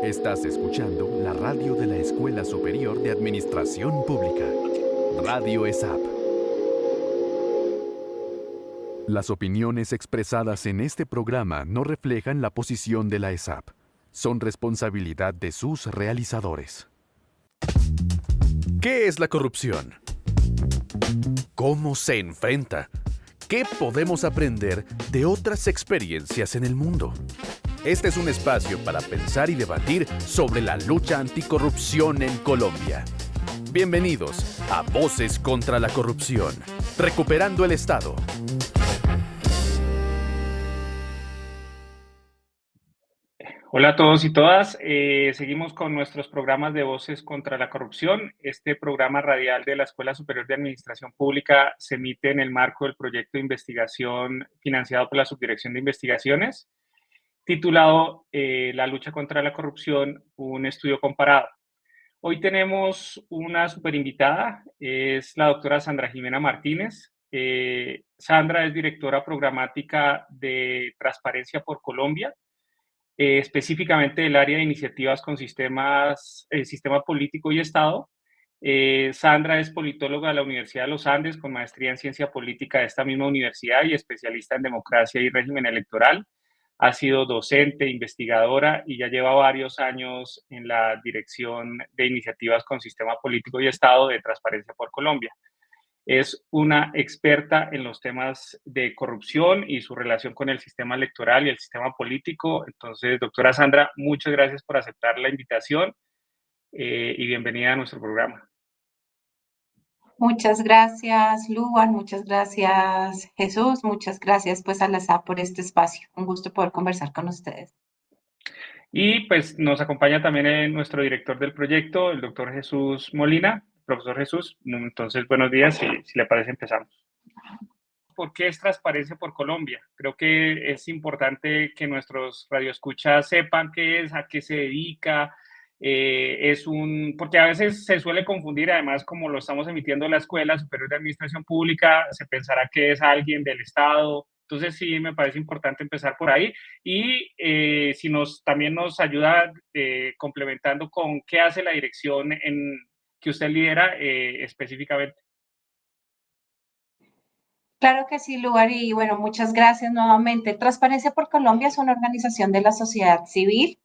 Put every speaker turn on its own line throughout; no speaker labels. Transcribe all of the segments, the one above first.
Estás escuchando la radio de la Escuela Superior de Administración Pública, Radio ESAP. Las opiniones expresadas en este programa no reflejan la posición de la ESAP. Son responsabilidad de sus realizadores. ¿Qué es la corrupción? ¿Cómo se enfrenta? ¿Qué podemos aprender de otras experiencias en el mundo? Este es un espacio para pensar y debatir sobre la lucha anticorrupción en Colombia. Bienvenidos a Voces contra la Corrupción, recuperando el Estado.
Hola a todos y todas, seguimos con nuestros programas de Voces contra la Corrupción. Este programa radial de la Escuela Superior de Administración Pública se emite en el marco del proyecto de investigación financiado por la Subdirección de Investigaciones, titulado La lucha contra la corrupción, un estudio comparado. Hoy tenemos una super invitada, es la doctora Sandra Jimena Martínez. Sandra es directora programática de Transparencia por Colombia, específicamente del área de iniciativas con sistema político y Estado. Sandra es politóloga de la Universidad de los Andes con maestría en ciencia política de esta misma universidad y especialista en democracia y régimen electoral. Ha sido docente, investigadora y ya lleva varios años en la dirección de iniciativas con sistema político y Estado de Transparencia por Colombia. Es una experta en los temas de corrupción y su relación con el sistema electoral y el sistema político. Entonces, doctora Sandra, muchas gracias por aceptar la invitación y bienvenida a nuestro programa.
Muchas gracias, Luan, muchas gracias, Jesús, muchas gracias pues a la SAP por este espacio. Un gusto poder conversar con ustedes.
Y pues nos acompaña también nuestro director del proyecto, el doctor Jesús Molina. Profesor Jesús, entonces buenos días y si le parece empezamos. ¿Por qué es Transparencia por Colombia? Creo que es importante que nuestros radioescuchas sepan qué es, a qué se dedica. Porque a veces se suele confundir, además como lo estamos emitiendo en la Escuela Superior de Administración Pública, se pensará que es alguien del Estado. Entonces sí me parece importante empezar por ahí y si también nos ayuda complementando con qué hace la dirección que usted lidera específicamente.
Claro que sí, Lugar, y bueno, muchas gracias nuevamente. Transparencia por Colombia es una organización de la sociedad civil.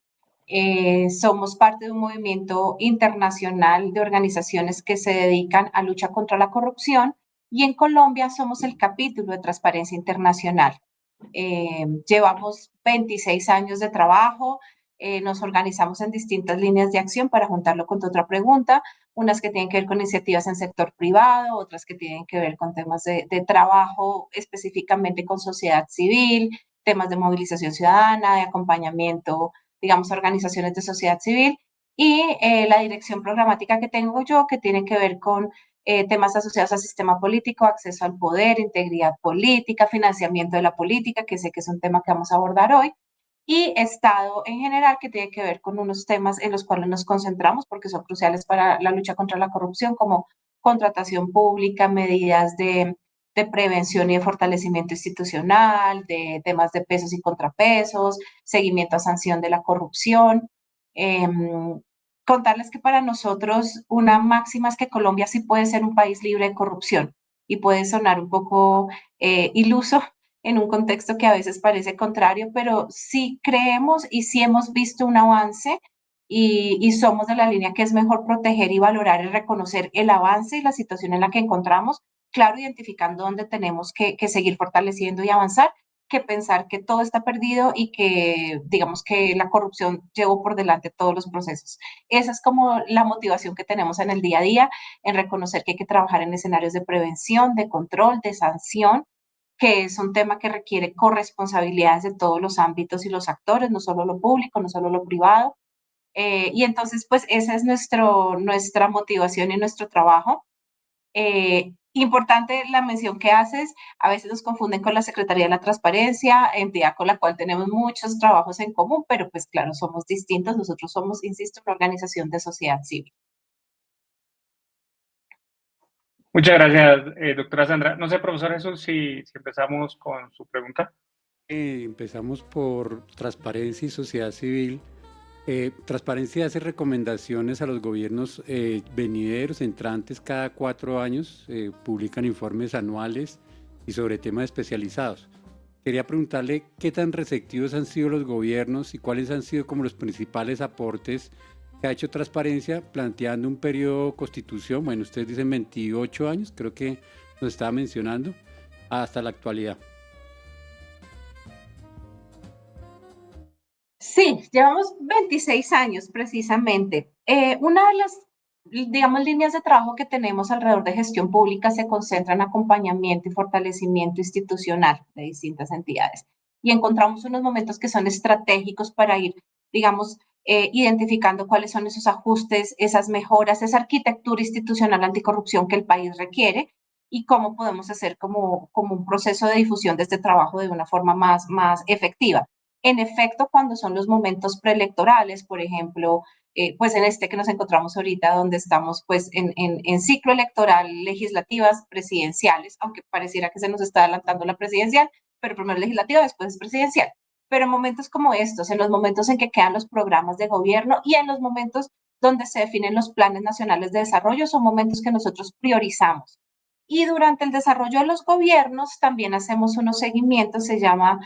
Somos parte de un movimiento internacional de organizaciones que se dedican a lucha contra la corrupción y en Colombia somos el capítulo de Transparencia Internacional. Llevamos 26 años de trabajo, nos organizamos en distintas líneas de acción para juntarlo con tu otra pregunta, unas que tienen que ver con iniciativas en sector privado, otras que tienen que ver con temas de trabajo específicamente con sociedad civil, temas de movilización ciudadana, de acompañamiento, digamos, a organizaciones de sociedad civil, y la dirección programática que tengo yo, que tiene que ver con temas asociados al sistema político, acceso al poder, integridad política, financiamiento de la política, que sé que es un tema que vamos a abordar hoy, y Estado en general, que tiene que ver con unos temas en los cuales nos concentramos porque son cruciales para la lucha contra la corrupción, como contratación pública, medidas de prevención y de fortalecimiento institucional, de temas de pesos y contrapesos, seguimiento a sanción de la corrupción. Contarles que para nosotros una máxima es que Colombia sí puede ser un país libre de corrupción y puede sonar un poco iluso en un contexto que a veces parece contrario, pero sí creemos y sí hemos visto un avance y somos de la línea que es mejor proteger y valorar y reconocer el avance y la situación en la que encontramos, claro, identificando dónde tenemos que seguir fortaleciendo y avanzar, que pensar que todo está perdido y que, digamos, que la corrupción llevó por delante todos los procesos. Esa es como la motivación que tenemos en el día a día, en reconocer que hay que trabajar en escenarios de prevención, de control, de sanción, que es un tema que requiere corresponsabilidades de todos los ámbitos y los actores, no solo lo público, no solo lo privado. Y entonces, pues esa es nuestra motivación y nuestro trabajo. Importante la mención que haces, a veces nos confunden con la Secretaría de la Transparencia, entidad con la cual tenemos muchos trabajos en común, pero pues claro, somos distintos. Nosotros somos, insisto, una organización de sociedad civil.
Muchas gracias, doctora Sandra. No sé, profesor Jesús, si empezamos con su pregunta.
Empezamos por transparencia y sociedad civil. Transparencia hace recomendaciones a los gobiernos venideros, entrantes, cada 4 años, publican informes anuales y sobre temas especializados. Quería preguntarle qué tan receptivos han sido los gobiernos y cuáles han sido como los principales aportes que ha hecho Transparencia planteando un periodo constitución, bueno, ustedes dicen 28 años, creo que nos estaba mencionando, hasta la actualidad.
Sí, llevamos 26 años precisamente. Una de las, digamos, líneas de trabajo que tenemos alrededor de gestión pública se concentra en acompañamiento y fortalecimiento institucional de distintas entidades. Y encontramos unos momentos que son estratégicos para ir, digamos, identificando cuáles son esos ajustes, esas mejoras, esa arquitectura institucional anticorrupción que el país requiere y cómo podemos hacer como un proceso de difusión de este trabajo de una forma más efectiva. En efecto, cuando son los momentos preelectorales, por ejemplo, pues en este que nos encontramos ahorita, donde estamos pues en ciclo electoral, legislativas, presidenciales, aunque pareciera que se nos está adelantando la presidencial, pero primero legislativa, después es presidencial. Pero en momentos como estos, en los momentos en que quedan los programas de gobierno y en los momentos donde se definen los planes nacionales de desarrollo, son momentos que nosotros priorizamos. Y durante el desarrollo de los gobiernos también hacemos unos seguimientos, se llama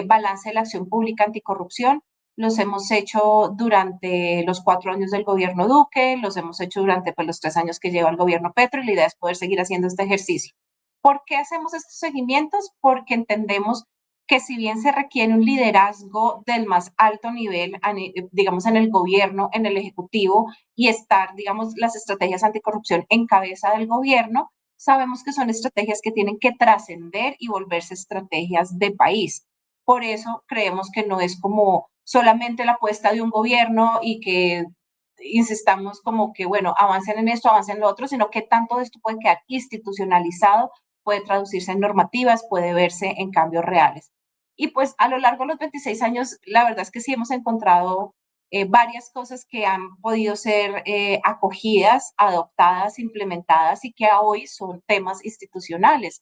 balance de la acción pública anticorrupción. Los hemos hecho durante los 4 años del gobierno Duque, los hemos hecho durante pues, los 3 años que lleva el gobierno Petro y la idea es poder seguir haciendo este ejercicio. ¿Por qué hacemos estos seguimientos? Porque entendemos que si bien se requiere un liderazgo del más alto nivel, digamos en el gobierno, en el ejecutivo y estar, digamos, las estrategias anticorrupción en cabeza del gobierno, sabemos que son estrategias que tienen que trascender y volverse estrategias de país. Por eso creemos que no es como solamente la apuesta de un gobierno y que insistamos como que, bueno, avancen en esto, avancen en lo otro, sino que tanto de esto puede quedar institucionalizado, puede traducirse en normativas, puede verse en cambios reales. Y pues a lo largo de los 26 años, la verdad es que sí hemos encontrado varias cosas que han podido ser acogidas, adoptadas, implementadas y que hoy son temas institucionales.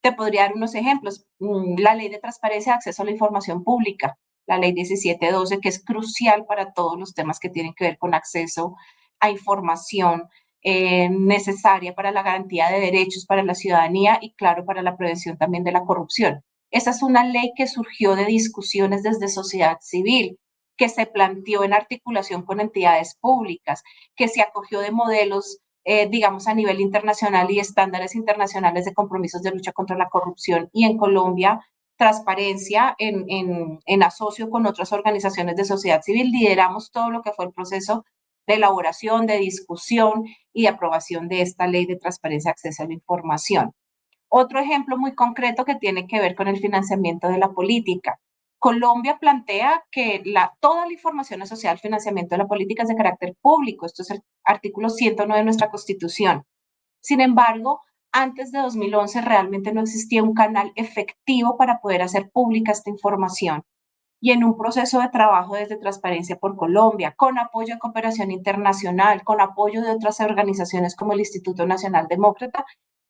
Te podría dar unos ejemplos. La ley de transparencia de acceso a la información pública, la ley 1712, que es crucial para todos los temas que tienen que ver con acceso a información necesaria para la garantía de derechos para la ciudadanía y, claro, para la prevención también de la corrupción. Esa es una ley que surgió de discusiones desde sociedad civil, que se planteó en articulación con entidades públicas, que se acogió de modelos digamos, a nivel internacional y estándares internacionales de compromisos de lucha contra la corrupción. Y en Colombia, Transparencia, en asocio con otras organizaciones de sociedad civil, lideramos todo lo que fue el proceso de elaboración, de discusión y de aprobación de esta ley de transparencia y acceso a la información. Otro ejemplo muy concreto que tiene que ver con el financiamiento de la política. Colombia plantea que toda la información asociada al financiamiento de la política es de carácter público. Esto es el artículo 109 de nuestra Constitución. Sin embargo, antes de 2011 realmente no existía un canal efectivo para poder hacer pública esta información. Y en un proceso de trabajo desde Transparencia por Colombia, con apoyo de cooperación internacional, con apoyo de otras organizaciones como el Instituto Nacional Demócrata,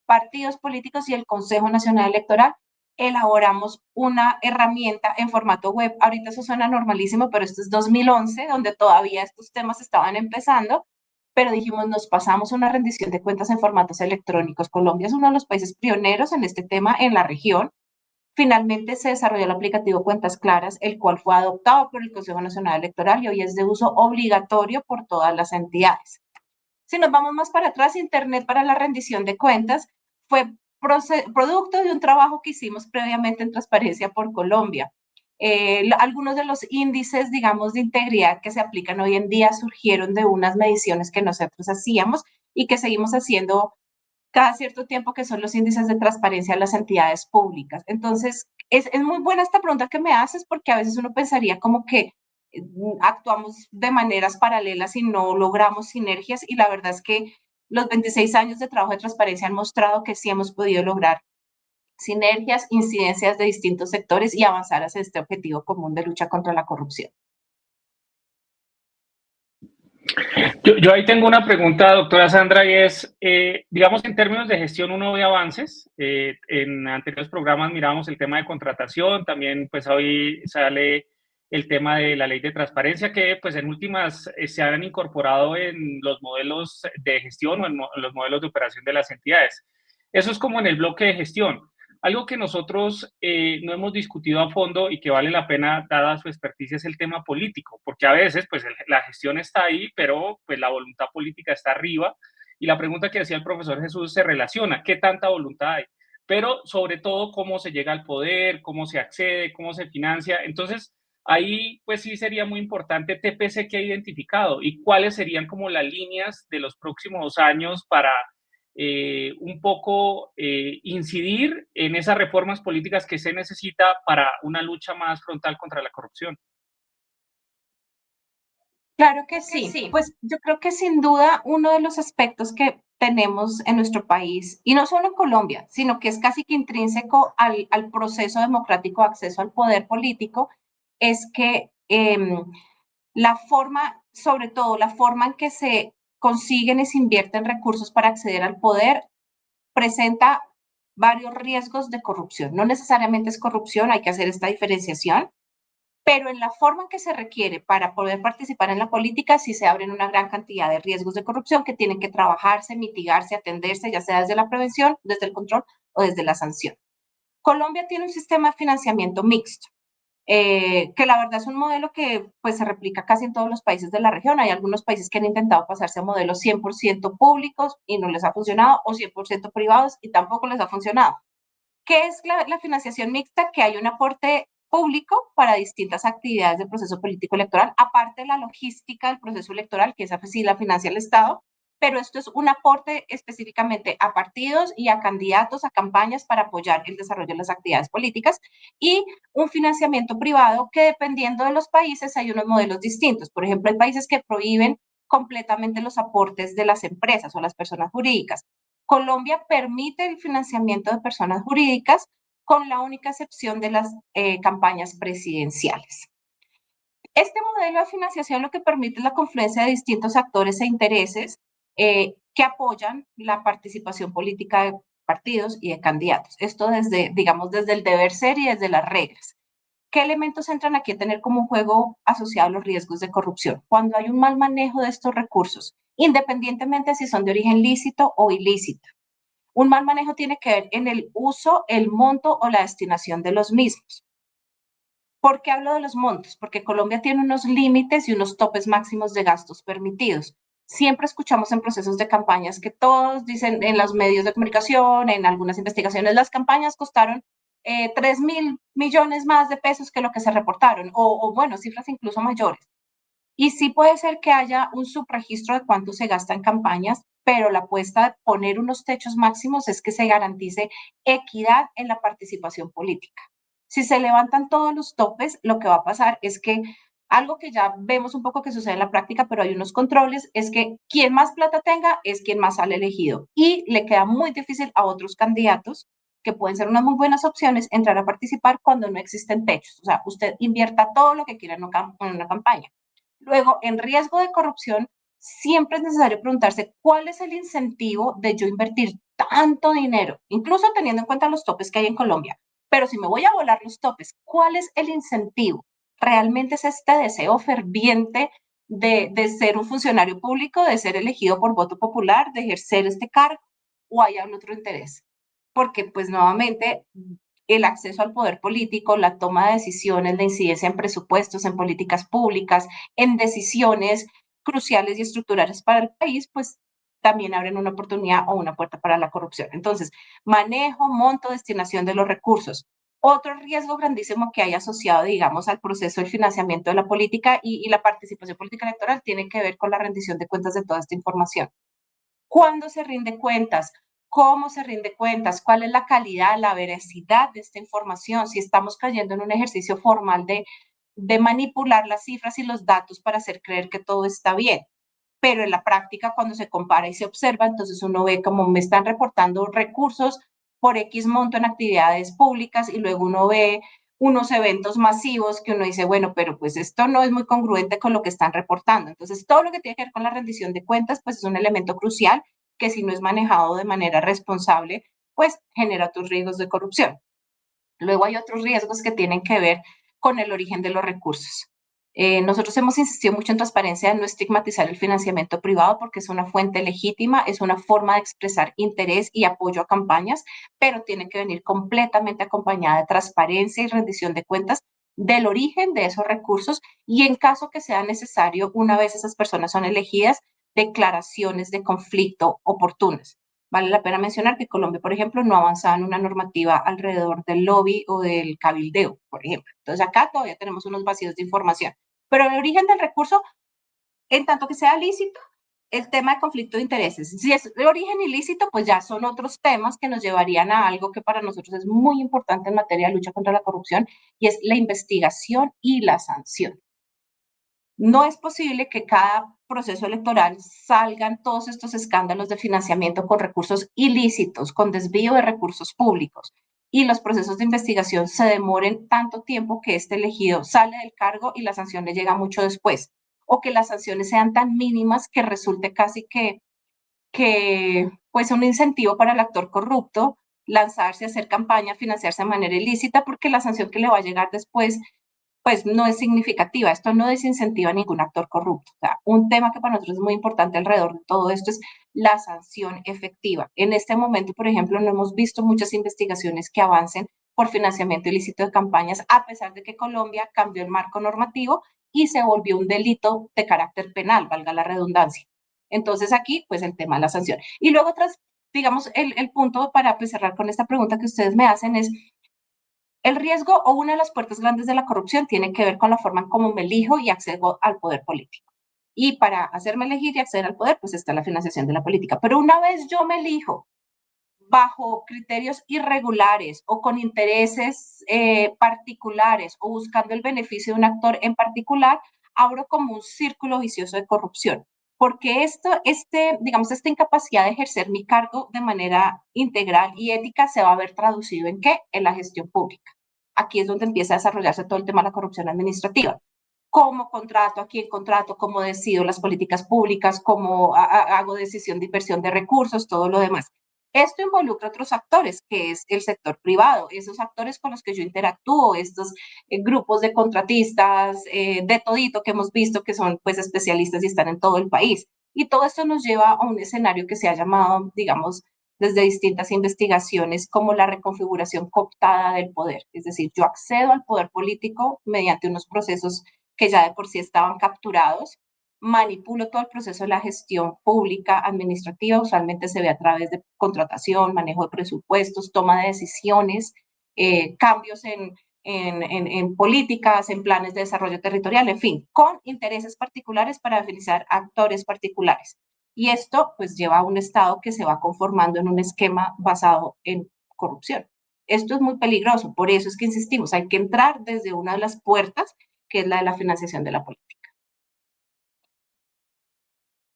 partidos políticos y el Consejo Nacional Electoral, elaboramos una herramienta en formato web. Ahorita eso suena normalísimo, pero esto es 2011, donde todavía estos temas estaban empezando, pero dijimos, nos pasamos una rendición de cuentas en formatos electrónicos. Colombia es uno de los países pioneros en este tema en la región. Finalmente se desarrolló el aplicativo Cuentas Claras, el cual fue adoptado por el Consejo Nacional Electoral y hoy es de uso obligatorio por todas las entidades. Si nos vamos más para atrás, Internet para la rendición de cuentas fue producto de un trabajo que hicimos previamente en Transparencia por Colombia. Algunos de los índices, digamos, de integridad que se aplican hoy en día surgieron de unas mediciones que nosotros hacíamos y que seguimos haciendo cada cierto tiempo, que son los índices de transparencia de las entidades públicas. Entonces, es muy buena esta pregunta que me haces porque a veces uno pensaría como que actuamos de maneras paralelas y no logramos sinergias y la verdad es que los 26 años de trabajo de transparencia han mostrado que sí hemos podido lograr sinergias, incidencias de distintos sectores y avanzar hacia este objetivo común de lucha contra la corrupción.
Yo ahí tengo una pregunta, doctora Sandra, y es, digamos, en términos de gestión uno ve avances. En anteriores programas miramos el tema de contratación, también pues hoy sale el tema de la ley de transparencia que pues en últimas se han incorporado en los modelos de gestión o en los modelos de operación de las entidades. Eso es como en el bloque de gestión. Algo que nosotros no hemos discutido a fondo y que vale la pena, dada su experticia, es el tema político, porque a veces pues la gestión está ahí, pero pues la voluntad política está arriba. Y la pregunta que hacía el profesor Jesús se relaciona, ¿qué tanta voluntad hay? Pero sobre todo, cómo se llega al poder, cómo se accede, cómo se financia. Entonces, ahí pues sí sería muy importante TPC que ha identificado y cuáles serían como las líneas de los próximos años para un poco incidir en esas reformas políticas que se necesita para una lucha más frontal contra la corrupción.
Claro que sí. Pues yo creo que sin duda uno de los aspectos que tenemos en nuestro país, y no solo en Colombia, sino que es casi que intrínseco al proceso democrático de acceso al poder político, es que la forma, sobre todo la forma en que se consiguen y se invierten recursos para acceder al poder, presenta varios riesgos de corrupción. No necesariamente es corrupción, hay que hacer esta diferenciación, pero en la forma en que se requiere para poder participar en la política sí se abren una gran cantidad de riesgos de corrupción que tienen que trabajarse, mitigarse, atenderse, ya sea desde la prevención, desde el control o desde la sanción. Colombia tiene un sistema de financiamiento mixto, que la verdad es un modelo que pues se replica casi en todos los países de la región. Hay algunos países que han intentado pasarse a modelos 100% públicos y no les ha funcionado, o 100% privados y tampoco les ha funcionado. ¿Qué es la financiación mixta? Que hay un aporte público para distintas actividades del proceso político electoral, aparte de la logística del proceso electoral, que esa sí la financia el Estado, pero esto es un aporte específicamente a partidos y a candidatos, a campañas para apoyar el desarrollo de las actividades políticas, y un financiamiento privado que dependiendo de los países hay unos modelos distintos. Por ejemplo, hay países que prohíben completamente los aportes de las empresas o las personas jurídicas. Colombia permite el financiamiento de personas jurídicas con la única excepción de las campañas presidenciales. Este modelo de financiación lo que permite es la confluencia de distintos actores e intereses que apoyan la participación política de partidos y de candidatos. Esto desde, digamos, desde el deber ser y desde las reglas. ¿Qué elementos entran aquí a tener como un juego asociado a los riesgos de corrupción? Cuando hay un mal manejo de estos recursos, independientemente si son de origen lícito o ilícito. Un mal manejo tiene que ver en el uso, el monto o la destinación de los mismos. ¿Por qué hablo de los montos? Porque Colombia tiene unos límites y unos topes máximos de gastos permitidos. Siempre escuchamos en procesos de campañas que todos dicen en los medios de comunicación, en algunas investigaciones, las campañas costaron 3.000 millones más de pesos que lo que se reportaron, o bueno, cifras incluso mayores. Y sí puede ser que haya un subregistro de cuánto se gasta en campañas, pero la apuesta de poner unos techos máximos es que se garantice equidad en la participación política. Si se levantan todos los topes, lo que va a pasar es que algo que ya vemos un poco que sucede en la práctica, pero hay unos controles, es que quien más plata tenga es quien más sale elegido y le queda muy difícil a otros candidatos que pueden ser unas muy buenas opciones entrar a participar cuando no existen techos. O sea, usted invierta todo lo que quiera en una campaña. Luego, en riesgo de corrupción, siempre es necesario preguntarse cuál es el incentivo de yo invertir tanto dinero, incluso teniendo en cuenta los topes que hay en Colombia. Pero si me voy a volar los topes, ¿cuál es el incentivo? ¿Realmente es este deseo ferviente de ser un funcionario público, de ser elegido por voto popular, de ejercer este cargo? ¿O hay algún otro interés? Porque, pues, nuevamente, el acceso al poder político, la toma de decisiones, la incidencia en presupuestos, en políticas públicas, en decisiones cruciales y estructurales para el país, pues también abren una oportunidad o una puerta para la corrupción. Entonces, manejo, monto, destinación de los recursos. Otro riesgo grandísimo que hay asociado, digamos, al proceso del financiamiento de la política y la participación política electoral tiene que ver con la rendición de cuentas de toda esta información. ¿Cuándo se rinde cuentas? ¿Cómo se rinde cuentas? ¿Cuál es la calidad, la veracidad de esta información? Si estamos cayendo en un ejercicio formal de manipular las cifras y los datos para hacer creer que todo está bien. Pero en la práctica, cuando se compara y se observa, entonces uno ve como me están reportando recursos por X monto en actividades públicas y luego uno ve unos eventos masivos que uno dice, bueno, pero pues esto no es muy congruente con lo que están reportando. Entonces, todo lo que tiene que ver con la rendición de cuentas, pues es un elemento crucial que si no es manejado de manera responsable, pues genera otros riesgos de corrupción. Luego hay otros riesgos que tienen que ver con el origen de los recursos. Nosotros hemos insistido mucho en transparencia, en no estigmatizar el financiamiento privado porque es una fuente legítima, es una forma de expresar interés y apoyo a campañas, pero tiene que venir completamente acompañada de transparencia y rendición de cuentas del origen de esos recursos y en caso que sea necesario, una vez esas personas son elegidas, declaraciones de conflicto oportunas. Vale la pena mencionar que Colombia, por ejemplo, no ha avanzado en una normativa alrededor del lobby o del cabildeo, por ejemplo. Entonces, acá todavía tenemos unos vacíos de información. Pero el origen del recurso, en tanto que sea lícito, el tema de conflicto de intereses. Si es de origen ilícito, pues ya son otros temas que nos llevarían a algo que para nosotros es muy importante en materia de lucha contra la corrupción, y es la investigación y la sanción. No es posible que cada proceso electoral salgan todos estos escándalos de financiamiento con recursos ilícitos, con desvío de recursos públicos, y los procesos de investigación se demoren tanto tiempo que este elegido sale del cargo y la sanción le llega mucho después, o que las sanciones sean tan mínimas que resulte casi que pues un incentivo para el actor corrupto lanzarse a hacer campaña, financiarse de manera ilícita, porque la sanción que le va a llegar después pues no es significativa. Esto no desincentiva a ningún actor corrupto. O sea, un tema que para nosotros es muy importante alrededor de todo esto es la sanción efectiva. En este momento, por ejemplo, no hemos visto muchas investigaciones que avancen por financiamiento ilícito de campañas, a pesar de que Colombia cambió el marco normativo y se volvió un delito de carácter penal, valga la redundancia. Entonces aquí, pues el tema de la sanción. Y luego otras, digamos, el punto para pues, cerrar con esta pregunta que ustedes me hacen es, el riesgo o una de las puertas grandes de la corrupción tiene que ver con la forma en cómo me elijo y accedo al poder político. Y para hacerme elegir y acceder al poder, pues está la financiación de la política. Pero una vez yo me elijo bajo criterios irregulares o con intereses particulares o buscando el beneficio de un actor en particular, abro como un círculo vicioso de corrupción. Porque digamos, esta incapacidad de ejercer mi cargo de manera integral y ética se va a ver traducido ¿en qué? En la gestión pública. Aquí es donde empieza a desarrollarse todo el tema de la corrupción administrativa. Cómo contrato, a quién contrato, cómo decido las políticas públicas, cómo hago decisión de inversión de recursos, todo lo demás. Esto involucra otros actores, que es el sector privado, esos actores con los que yo interactúo, estos grupos de contratistas, de todito que hemos visto que son pues especialistas y están en todo el país. Y todo esto nos lleva a un escenario que se ha llamado, digamos, desde distintas investigaciones como la reconfiguración cooptada del poder. Es decir, yo accedo al poder político mediante unos procesos que ya de por sí estaban capturados, manipulo todo el proceso de la gestión pública administrativa, usualmente se ve a través de contratación, manejo de presupuestos, toma de decisiones, cambios en políticas, en planes de desarrollo territorial, en fin, con intereses particulares para beneficiar actores particulares. Y esto pues lleva a un Estado que se va conformando en un esquema basado en corrupción. Esto es muy peligroso, por eso es que insistimos, hay que entrar desde una de las puertas, que es la de la financiación de la política.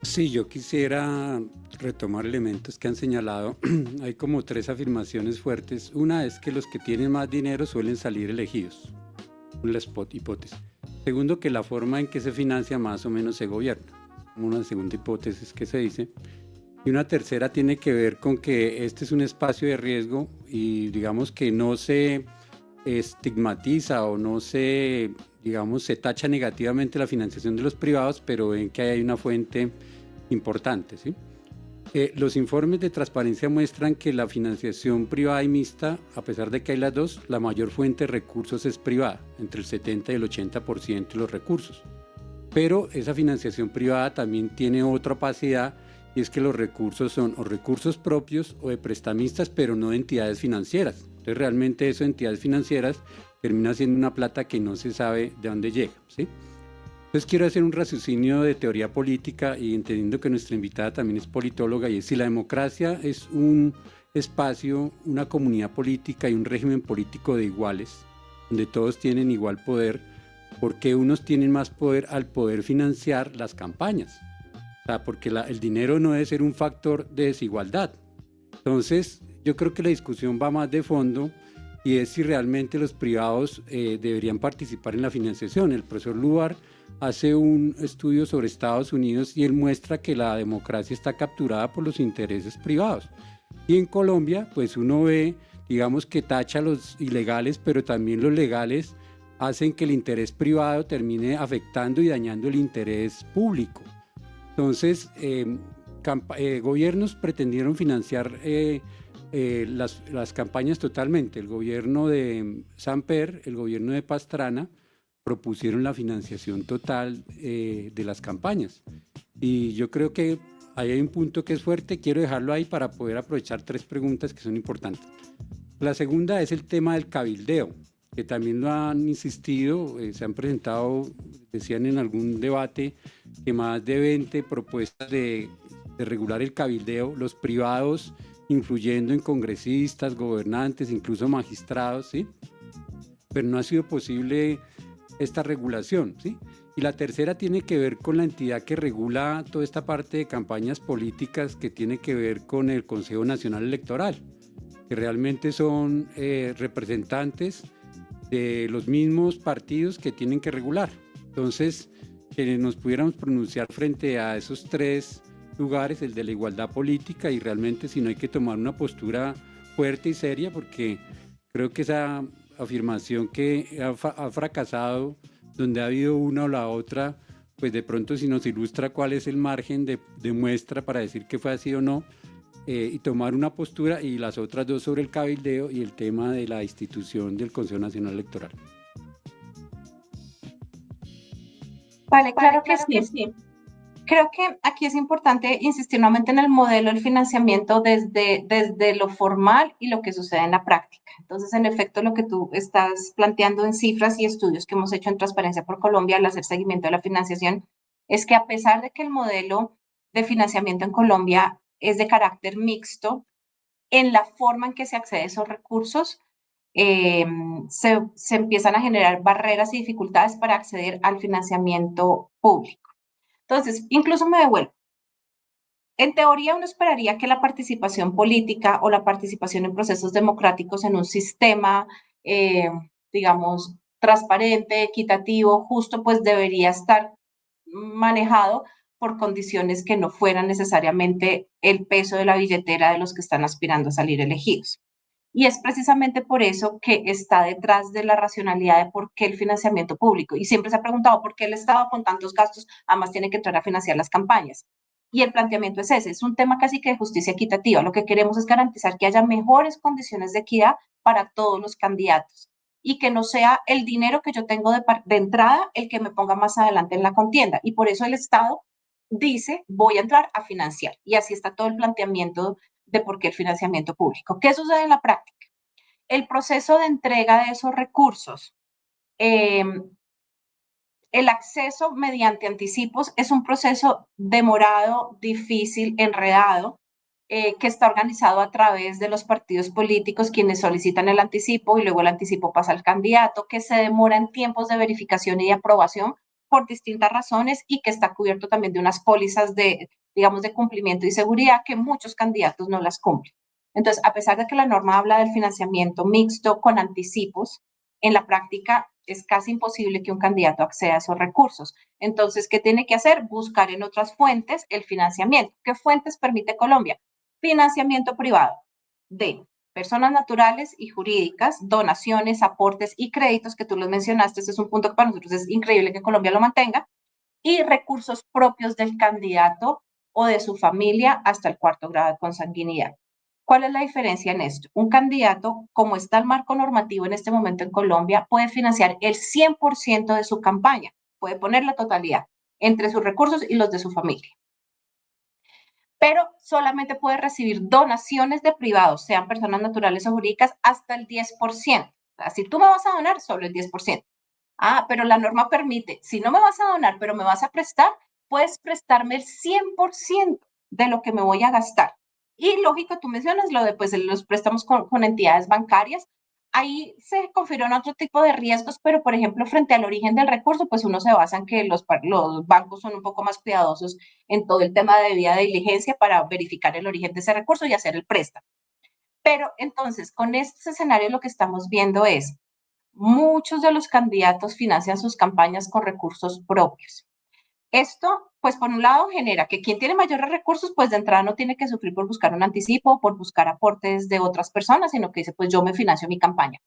Sí, yo quisiera retomar elementos que han señalado. Hay como tres afirmaciones fuertes. Una es que los que tienen más dinero suelen salir elegidos, una hipótesis. Segundo, que la forma en que se financia más o menos se gobierna, una segunda hipótesis que se dice. Y una tercera tiene que ver con que este es un espacio de riesgo y digamos que no se estigmatiza o no se, digamos, se tacha negativamente la financiación de los privados, pero ven que hay una fuente importante, ¿sí? Los informes de transparencia muestran que la financiación privada y mixta, a pesar de que hay las dos, la mayor fuente de recursos es privada, entre el 70 y el 80% de los recursos. Pero esa financiación privada también tiene otra opacidad, y es que los recursos son o recursos propios o de prestamistas, pero no de entidades financieras. Entonces realmente eso de entidades financieras termina siendo una plata que no se sabe de dónde llega, ¿sí? Entonces quiero hacer un raciocinio de teoría política y entendiendo que nuestra invitada también es politóloga, y es si la democracia es un espacio, una comunidad política y un régimen político de iguales, donde todos tienen igual poder, ¿por qué unos tienen más poder al poder financiar las campañas? O sea, porque el dinero no debe ser un factor de desigualdad. Entonces yo creo que la discusión va más de fondo y es si realmente los privados deberían participar en la financiación. El profesor Lubar hace un estudio sobre Estados Unidos y él muestra que la democracia está capturada por los intereses privados. Y en Colombia, pues uno ve, digamos que tacha a los ilegales, pero también los legales hacen que el interés privado termine afectando y dañando el interés público. Entonces, gobiernos pretendieron financiar las campañas totalmente. El gobierno de Samper, el gobierno de Pastrana, propusieron la financiación total de las campañas. Y yo creo que ahí hay un punto que es fuerte, quiero dejarlo ahí para poder aprovechar 3 preguntas que son importantes. La segunda es el tema del cabildeo, que también lo han insistido, se han presentado, decían en algún debate, que más de 20 propuestas de regular el cabildeo, los privados influyendo en congresistas, gobernantes, incluso magistrados, ¿sí? Pero no ha sido posible esta regulación, ¿sí? Y la tercera tiene que ver con la entidad que regula toda esta parte de campañas políticas, que tiene que ver con el Consejo Nacional Electoral, que realmente son representantes de los mismos partidos que tienen que regular. Entonces, que nos pudiéramos pronunciar frente a esos 3 lugares, el de la igualdad política, y realmente si no hay que tomar una postura fuerte y seria, porque creo que esa afirmación que ha fracasado, donde ha habido una o la otra, pues de pronto si nos ilustra cuál es el margen de muestra para decir que fue así o no, y tomar una postura, y las otras 2 sobre el cabildeo y el tema de la institución del Consejo Nacional Electoral.
Vale, claro que sí. Creo que aquí es importante insistir nuevamente en el modelo del financiamiento desde lo formal y lo que sucede en la práctica. Entonces, en efecto, lo que tú estás planteando en cifras y estudios que hemos hecho en Transparencia por Colombia al hacer seguimiento de la financiación, es que a pesar de que el modelo de financiamiento en Colombia es de carácter mixto, en la forma en que se accede a esos recursos, se empiezan a generar barreras y dificultades para acceder al financiamiento público. Entonces, incluso me devuelvo. En teoría, uno esperaría que la participación política o la participación en procesos democráticos en un sistema, digamos, transparente, equitativo, justo, pues debería estar manejado por condiciones que no fueran necesariamente el peso de la billetera de los que están aspirando a salir elegidos. Y es precisamente por eso que está detrás de la racionalidad de por qué el financiamiento público. Y siempre se ha preguntado por qué el Estado con tantos gastos además tiene que entrar a financiar las campañas. Y el planteamiento es ese, es un tema casi que de justicia equitativa. Lo que queremos es garantizar que haya mejores condiciones de equidad para todos los candidatos y que no sea el dinero que yo tengo de entrada el que me ponga más adelante en la contienda. Y por eso el Estado dice, voy a entrar a financiar. Y así está todo el planteamiento de por qué el financiamiento público. ¿Qué sucede en la práctica? El proceso de entrega de esos recursos, el acceso mediante anticipos es un proceso demorado, difícil, enredado, que está organizado a través de los partidos políticos, quienes solicitan el anticipo y luego el anticipo pasa al candidato, que se demora en tiempos de verificación y de aprobación por distintas razones y que está cubierto también de unas pólizas de, digamos, de cumplimiento y seguridad que muchos candidatos no las cumplen. Entonces, a pesar de que la norma habla del financiamiento mixto con anticipos, en la práctica es casi imposible que un candidato acceda a esos recursos. Entonces, ¿qué tiene que hacer? Buscar en otras fuentes el financiamiento. ¿Qué fuentes permite Colombia? Financiamiento privado de personas naturales y jurídicas, donaciones, aportes y créditos, que tú los mencionaste, ese es un punto que para nosotros es increíble que Colombia lo mantenga, y recursos propios del candidato o de su familia hasta el 4º grado de consanguinidad. ¿Cuál es la diferencia en esto? Un candidato, como está el marco normativo en este momento en Colombia, puede financiar el 100% de su campaña, puede poner la totalidad entre sus recursos y los de su familia, pero solamente puede recibir donaciones de privados, sean personas naturales o jurídicas, hasta el 10%. O sea, si tú me vas a donar, solo el 10%. Ah, pero la norma permite, si no me vas a donar, pero me vas a prestar, puedes prestarme el 100% de lo que me voy a gastar. Y lógico, tú mencionas lo de pues, los préstamos con entidades bancarias. Ahí se confirman otro tipo de riesgos, pero por ejemplo, frente al origen del recurso, pues uno se basa en que los bancos son un poco más cuidadosos en todo el tema de debida diligencia para verificar el origen de ese recurso y hacer el préstamo. Pero entonces, con este escenario lo que estamos viendo es, muchos de los candidatos financian sus campañas con recursos propios. Esto, pues por un lado, genera que quien tiene mayores recursos, pues de entrada no tiene que sufrir por buscar un anticipo o por buscar aportes de otras personas, sino que dice, pues yo me financio mi campaña.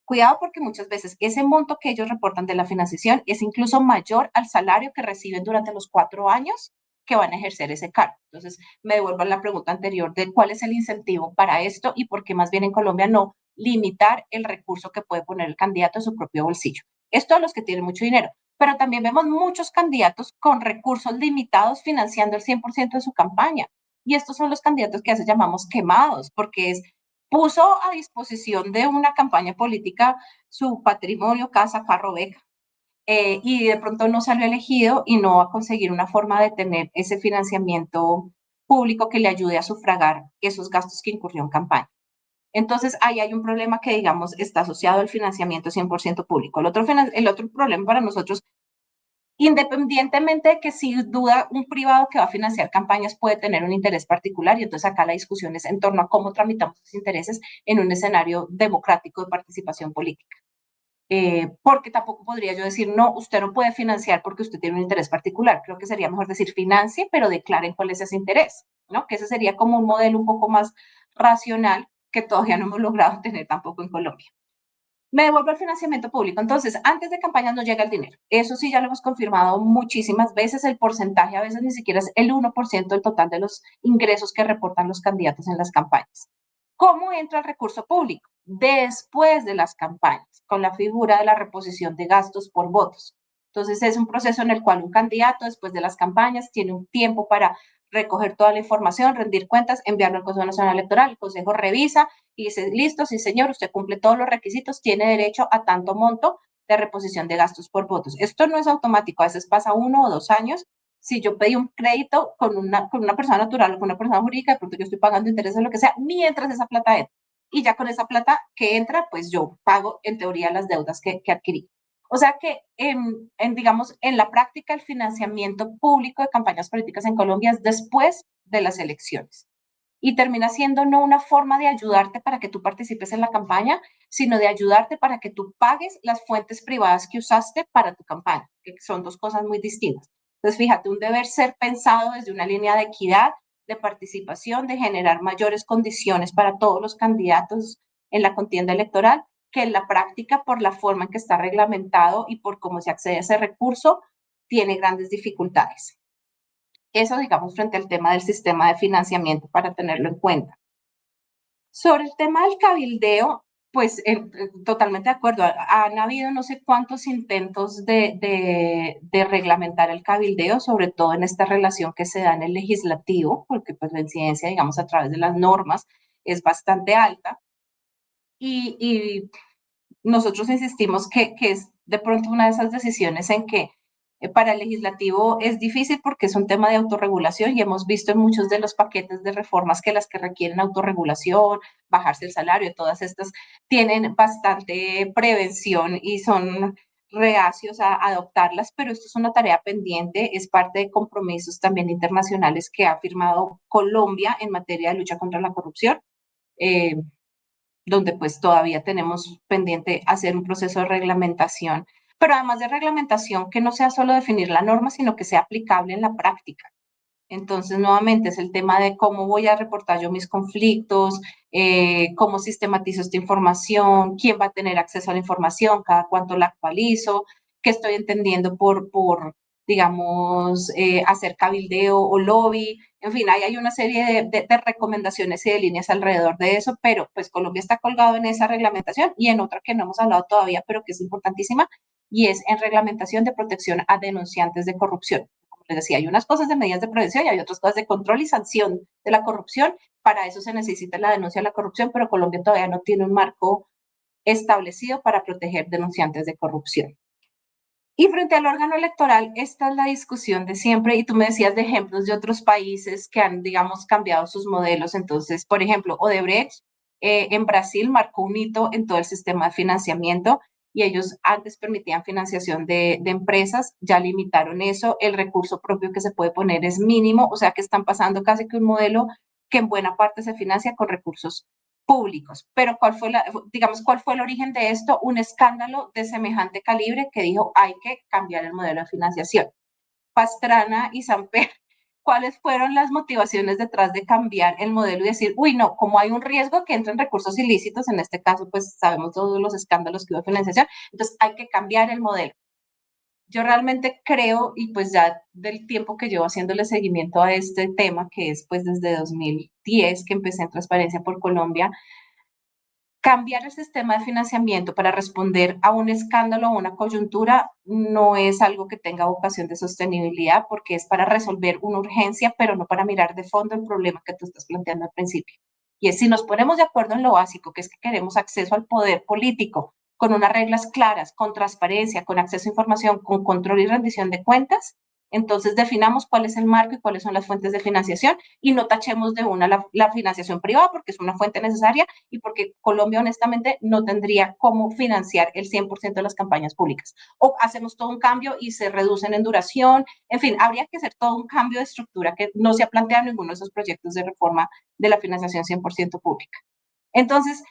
Cuidado porque muchas veces ese monto que ellos reportan de la financiación es incluso mayor al salario que reciben durante los 4 años que van a ejercer ese cargo. Entonces, me devuelvo a la pregunta anterior de cuál es el incentivo para esto y por qué más bien en Colombia no limitar el recurso que puede poner el candidato en su propio bolsillo. Esto a los que tienen mucho dinero, pero también vemos muchos candidatos con recursos limitados financiando el 100% de su campaña. Y estos son los candidatos que a veces llamamos quemados, porque puso a disposición de una campaña política su patrimonio, casa, carro, beca, y de pronto no salió elegido y no va a conseguir una forma de tener ese financiamiento público que le ayude a sufragar esos gastos que incurrió en campaña. Entonces, ahí hay un problema que, digamos, está asociado al financiamiento 100% público. El otro problema para nosotros, independientemente de que sin duda un privado que va a financiar campañas puede tener un interés particular, y entonces acá la discusión es en torno a cómo tramitamos esos intereses en un escenario democrático de participación política. Porque tampoco podría yo decir, no, usted no puede financiar porque usted tiene un interés particular. Creo que sería mejor decir financie, pero declaren cuál es ese interés, ¿no? Que ese sería como un modelo un poco más racional que todavía no hemos logrado tener tampoco en Colombia. Me devuelvo al financiamiento público. Entonces, antes de campañas no llega el dinero. Eso sí, ya lo hemos confirmado muchísimas veces. El porcentaje a veces ni siquiera es el 1% del total de los ingresos que reportan los candidatos en las campañas. ¿Cómo entra el recurso público? Después de las campañas, con la figura de la reposición de gastos por votos. Entonces, es un proceso en el cual un candidato, después de las campañas, tiene un tiempo para recoger toda la información, rendir cuentas, enviarlo al Consejo Nacional Electoral. El Consejo revisa y dice, listo, sí señor, usted cumple todos los requisitos, tiene derecho a tanto monto de reposición de gastos por votos. Esto no es automático, a veces pasa 1 o 2 años. Si yo pedí un crédito con una persona natural o con una persona jurídica, de pronto yo estoy pagando intereses o lo que sea, mientras esa plata entra. Y ya con esa plata que entra, pues yo pago en teoría las deudas que adquirí. O sea que, digamos, en la práctica, el financiamiento público de campañas políticas en Colombia es después de las elecciones. Y termina siendo no una forma de ayudarte para que tú participes en la campaña, sino de ayudarte para que tú pagues las fuentes privadas que usaste para tu campaña, que son dos cosas muy distintas. Entonces, fíjate, un deber ser pensado desde una línea de equidad, de participación, de generar mayores condiciones para todos los candidatos en la contienda electoral, que en la práctica, por la forma en que está reglamentado y por cómo se accede a ese recurso, tiene grandes dificultades. Eso, digamos, frente al tema del sistema de financiamiento para tenerlo en cuenta. Sobre el tema del cabildeo, pues totalmente de acuerdo. Han habido no sé cuántos intentos de reglamentar el cabildeo, sobre todo en esta relación que se da en el legislativo, porque pues la incidencia, digamos, a través de las normas es bastante alta. Y nosotros insistimos que es de pronto una de esas decisiones en que para el legislativo es difícil porque es un tema de autorregulación y hemos visto en muchos de los paquetes de reformas que las que requieren autorregulación, bajarse el salario, todas estas tienen bastante prevención y son reacios a adoptarlas, pero esto es una tarea pendiente, es parte de compromisos también internacionales que ha firmado Colombia en materia de lucha contra la corrupción. Donde pues todavía tenemos pendiente hacer un proceso de reglamentación, pero además de reglamentación que no sea solo definir la norma, sino que sea aplicable en la práctica. Entonces, nuevamente, es el tema de cómo voy a reportar yo mis conflictos, cómo sistematizo esta información, quién va a tener acceso a la información, cada cuánto la actualizo, qué estoy entendiendo por digamos, hacer cabildeo o lobby. En fin, hay una serie de recomendaciones y de líneas alrededor de eso, pero pues Colombia está colgado en esa reglamentación y en otra que no hemos hablado todavía, pero que es importantísima, y es en reglamentación de protección a denunciantes de corrupción. Les decía, hay unas cosas de medidas de prevención y hay otras cosas de control y sanción de la corrupción. Para eso se necesita la denuncia de la corrupción, pero Colombia todavía no tiene un marco establecido para proteger denunciantes de corrupción. Y frente al órgano electoral, esta es la discusión de siempre, y tú me decías de ejemplos de otros países que han, digamos, cambiado sus modelos. Entonces, por ejemplo, Odebrecht en Brasil marcó un hito en todo el sistema de financiamiento, y ellos antes permitían financiación de empresas, ya limitaron eso, el recurso propio que se puede poner es mínimo, o sea que están pasando casi que un modelo que en buena parte se financia con recursos públicos. Pero ¿cuál fue el origen de esto? Un escándalo de semejante calibre que dijo hay que cambiar el modelo de financiación. Pastrana y Samper cuáles fueron las motivaciones detrás de cambiar el modelo y decir, uy, no, como hay un riesgo que entren recursos ilícitos, en este caso, pues sabemos todos los escándalos que hubo de financiación, entonces hay que cambiar el modelo. Yo realmente creo, y pues ya del tiempo que llevo haciéndole seguimiento a este tema, que es pues desde 2010 que empecé en Transparencia por Colombia, cambiar el sistema de financiamiento para responder a un escándalo o una coyuntura no es algo que tenga vocación de sostenibilidad porque es para resolver una urgencia, pero no para mirar de fondo el problema que tú estás planteando al principio. Y es si nos ponemos de acuerdo en lo básico, que es que queremos acceso al poder político con unas reglas claras, con transparencia, con acceso a información, con control y rendición de cuentas, entonces definamos cuál es el marco y cuáles son las fuentes de financiación y no tachemos de una la financiación privada porque es una fuente necesaria y porque Colombia honestamente no tendría cómo financiar el 100% de las campañas públicas. O hacemos todo un cambio y se reducen en duración, en fin, habría que hacer todo un cambio de estructura que no se ha planteado en ninguno de esos proyectos de reforma de la financiación 100% pública. Entonces,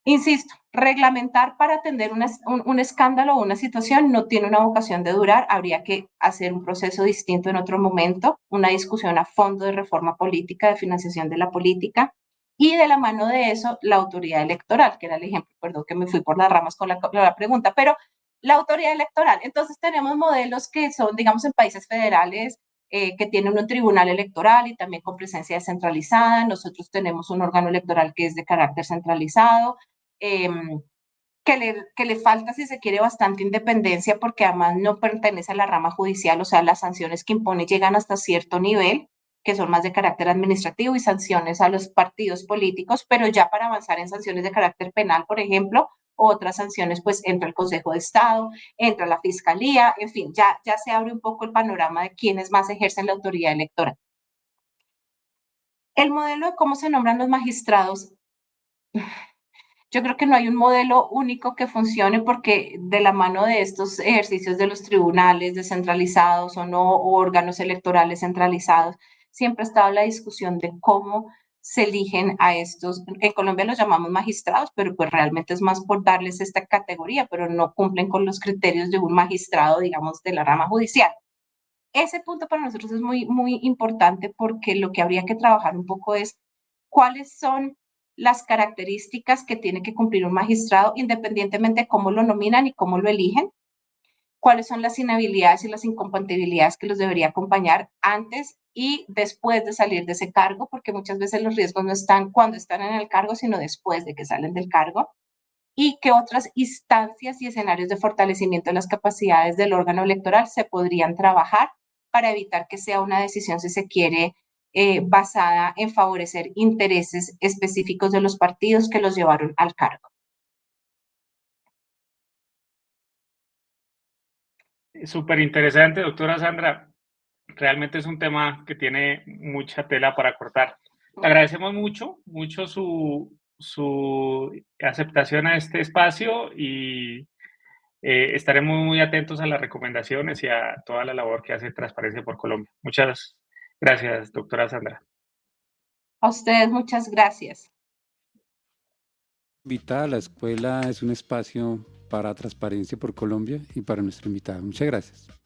insisto, reglamentar para atender un escándalo o una situación no tiene una vocación de durar, habría que hacer un proceso distinto en otro momento, una discusión a fondo de reforma política, de financiación de la política, y de la mano de eso, la autoridad electoral, que era el ejemplo, perdón que me fui por las ramas con la pregunta, pero la autoridad electoral, entonces tenemos modelos que son, digamos, en países federales, que tienen un tribunal electoral y también con presencia descentralizada. Nosotros tenemos un órgano electoral que es de carácter centralizado, eh, que le falta, si se quiere, bastante independencia porque además no pertenece a la rama judicial, o sea, las sanciones que impone llegan hasta cierto nivel, que son más de carácter administrativo y sanciones a los partidos políticos, pero ya para avanzar en sanciones de carácter penal, por ejemplo, otras sanciones, pues entra el Consejo de Estado, entra la Fiscalía, en fin, ya se abre un poco el panorama de quiénes más ejercen la autoridad electoral. El modelo de cómo se nombran los magistrados, yo creo que no hay un modelo único que funcione porque de la mano de estos ejercicios de los tribunales descentralizados o no, o órganos electorales centralizados, siempre ha estado la discusión de cómo se eligen a estos, en Colombia los llamamos magistrados, pero pues realmente es más por darles esta categoría, pero no cumplen con los criterios de un magistrado, digamos, de la rama judicial. Ese punto para nosotros es muy, muy importante porque lo que habría que trabajar un poco es cuáles son las características que tiene que cumplir un magistrado independientemente de cómo lo nominan y cómo lo eligen, cuáles son las inhabilidades y las incompatibilidades que los debería acompañar antes y después de salir de ese cargo, porque muchas veces los riesgos no están cuando están en el cargo, sino después de que salen del cargo, y qué otras instancias y escenarios de fortalecimiento de las capacidades del órgano electoral se podrían trabajar para evitar que sea una decisión, si se quiere, basada en favorecer intereses específicos de los partidos que los llevaron al cargo.
Súper interesante, doctora Sandra. Realmente es un tema que tiene mucha tela para cortar. Le agradecemos mucho su aceptación a este espacio y estaremos muy atentos a las recomendaciones y a toda la labor que hace Transparencia por Colombia. Muchas gracias, doctora Sandra.
A ustedes muchas gracias.
Invitada a la escuela es un espacio para Transparencia por Colombia y para nuestro invitado. Muchas gracias.